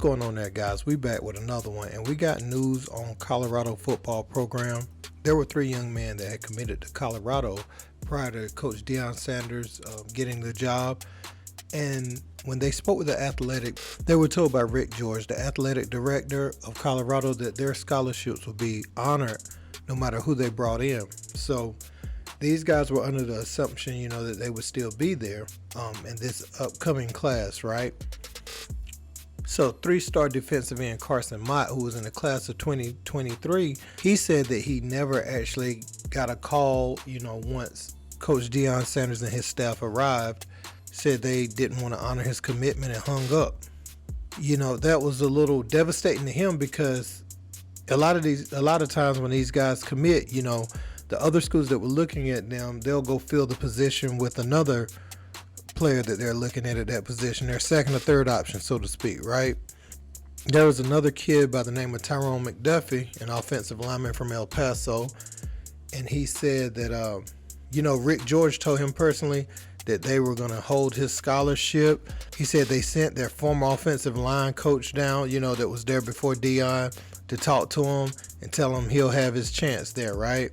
going on there, guys? We back with another one, and we got news on Colorado football program. There were 3 young men that had committed to Colorado prior to Coach Deion Sanders getting the job. And when they spoke with the athletic, they were told by Rick George, the athletic director of Colorado, that their scholarships would be honored no matter who they brought in. So these guys were under the assumption, that they would still be there in this upcoming class, right? So 3-star defensive end Carson Mott, who was in the class of 2023, he said that he never actually got a call, once Coach Deion Sanders and his staff arrived, said they didn't want to honor his commitment and hung up. That was a little devastating to him because a lot of times when these guys commit, the other schools that were looking at them, they'll go fill the position with another player that they're looking at that position, their second or third option, so to speak, right? There was another kid by the name of Tyrone McDuffie, an offensive lineman from El Paso, and he said that, Rick George told him personally that they were going to hold his scholarship. He said they sent their former offensive line coach down, that was there before Deion, to talk to him and tell him he'll have his chance there, right?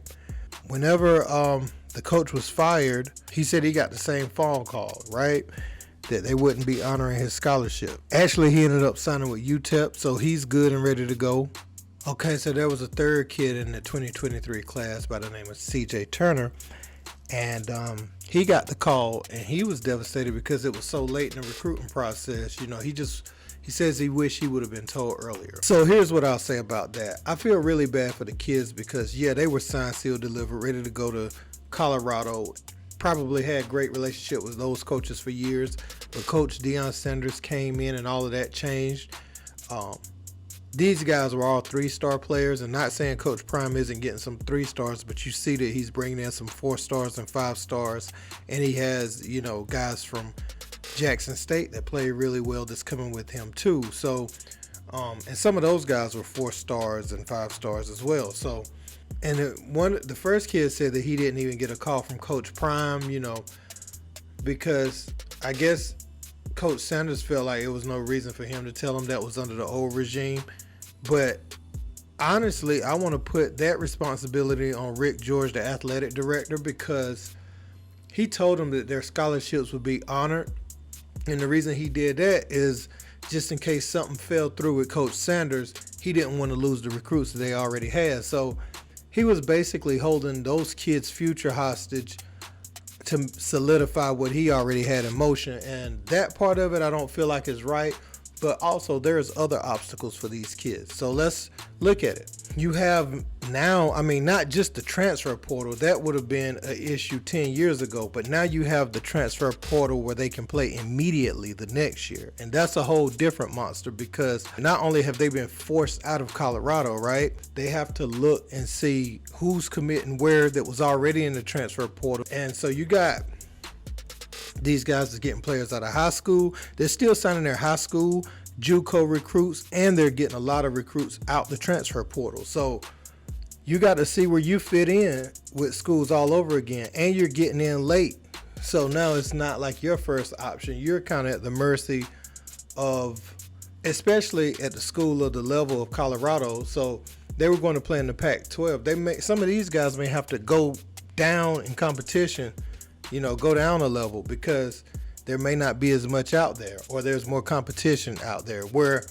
Whenever the coach was fired, he said he got the same phone call, right? That they wouldn't be honoring his scholarship. Actually, he ended up signing with UTEP, so he's good and ready to go. Okay, so there was a third kid in the 2023 class by the name of CJ Turner, and he got the call, and he was devastated because it was so late in the recruiting process. He says he wished he would have been told earlier. So here's what I'll say about that. I feel really bad for the kids because, they were signed, sealed, delivered, ready to go to Colorado. Probably had great relationship with those coaches for years, but Coach Deion Sanders came in and all of that changed. These guys were all 3-star players, and not saying Coach Prime isn't getting some 3-stars, but you see that he's bringing in some 4-stars and 5-stars, and he has, guys from Jackson State that play really well that's coming with him too. So, and some of those guys were 4-stars and 5-stars as well. So, and the first kid said that he didn't even get a call from Coach Prime, because I guess Coach Sanders felt like it was no reason for him to tell him that was under the old regime. But honestly, I want to put that responsibility on Rick George, the athletic director, because he told them that their scholarships would be honored. And the reason he did that is just in case something fell through with Coach Sanders, he didn't want to lose the recruits that they already had. So he was basically holding those kids' future hostage to solidify what he already had in motion. And that part of it I don't feel like is right. But also there's other obstacles for these kids. So let's look at it. You have now, not just the transfer portal. That would have been an issue 10 years ago. But now you have the transfer portal where they can play immediately the next year. And that's a whole different monster because not only have they been forced out of Colorado, right? They have to look and see who's committing where that was already in the transfer portal. And so you got these guys are getting players out of high school. They're still signing their high school JUCO recruits, and they're getting a lot of recruits out the transfer portal. So you got to see where you fit in with schools all over again, and you're getting in late. So now it's not like your first option. You're kind of at the mercy of, especially at the school of the level of Colorado. So they were going to play in the Pac-12. Some of these guys may have to go down in competition, go down a level because there may not be as much out there, or there's more competition out there. Where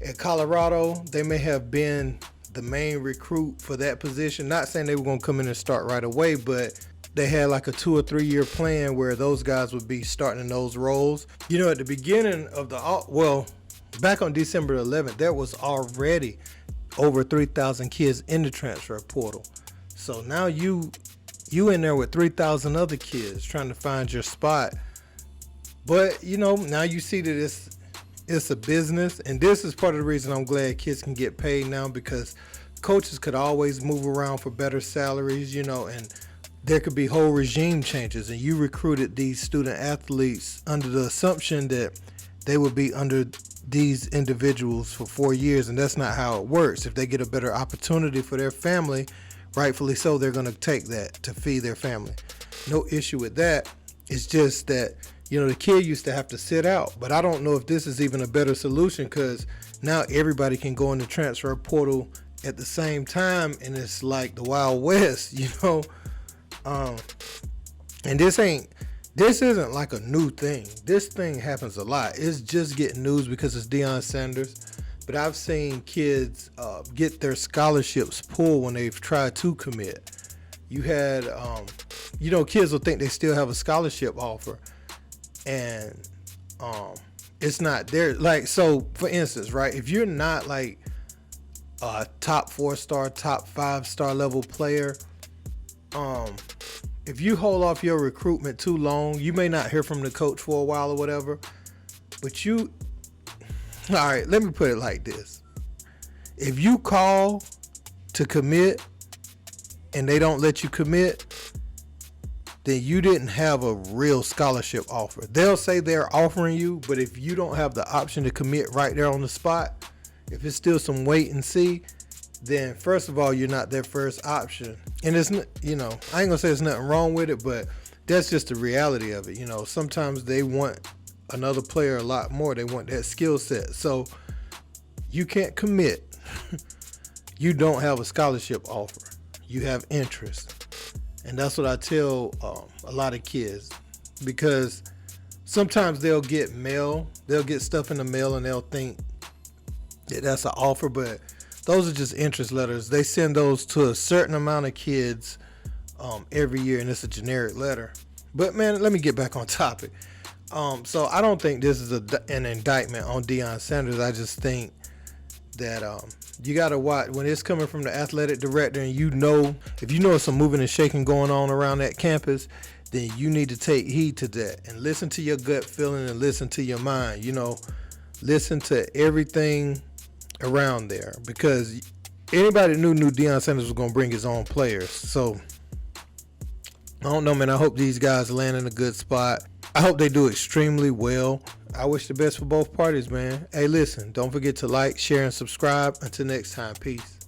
at Colorado, they may have been the main recruit for that position. Not saying they were going to come in and start right away, but they had like a 2 or 3 year plan where those guys would be starting in those roles. At the beginning of back on December 11th, there was already over 3,000 kids in the transfer portal. So now you in there with 3,000 other kids trying to find your spot. But, now you see that it's a business. And this is part of the reason I'm glad kids can get paid now, because coaches could always move around for better salaries, and there could be whole regime changes. And you recruited these student athletes under the assumption that they would be under these individuals for 4 years. And that's not how it works. If they get a better opportunity for their family, rightfully so, they're going to take that to feed their family. No issue with that. It's just that, the kid used to have to sit out. But I don't know if this is even a better solution, because Now everybody can go in the transfer portal at the same time, and it's like the Wild West, you know. And this isn't like a new thing. This thing happens a lot. It's just getting news because it's Deion Sanders. But I've seen kids get their scholarships pulled when they've tried to commit. You had, kids will think they still have a scholarship offer, and it's not there. Like, so for instance, right, if you're not like a top 4-star, top 5-star level player, if you hold off your recruitment too long, you may not hear from the coach for a while or whatever. But all right, let me put it like this. If you call to commit and they don't let you commit, then you didn't have a real scholarship offer. They'll say they're offering you, but if you don't have the option to commit right there on the spot, if it's still some wait and see, then first of all, you're not their first option. And it's, I ain't gonna say there's nothing wrong with it, but that's just the reality of it. Sometimes they want another player a lot more. They want that skill set. So you can't commit. You don't have a scholarship offer. You have interest. And that's what I tell a lot of kids, because sometimes they'll get stuff in the mail and they'll think that that's an offer, but those are just interest letters. They send those to a certain amount of kids every year, and it's a generic letter. But man, let me get back on topic. So I don't think this is an indictment on Deion Sanders. I just think that you got to watch when it's coming from the athletic director, and if you know some moving and shaking going on around that campus, then you need to take heed to that and listen to your gut feeling and listen to your mind. Listen to everything around there, because anybody knew Deion Sanders was going to bring his own players. So I don't know, man. I hope these guys land in a good spot. I hope they do extremely well. I wish the best for both parties, man. Hey, listen, don't forget to like, share, and subscribe. Until next time, peace.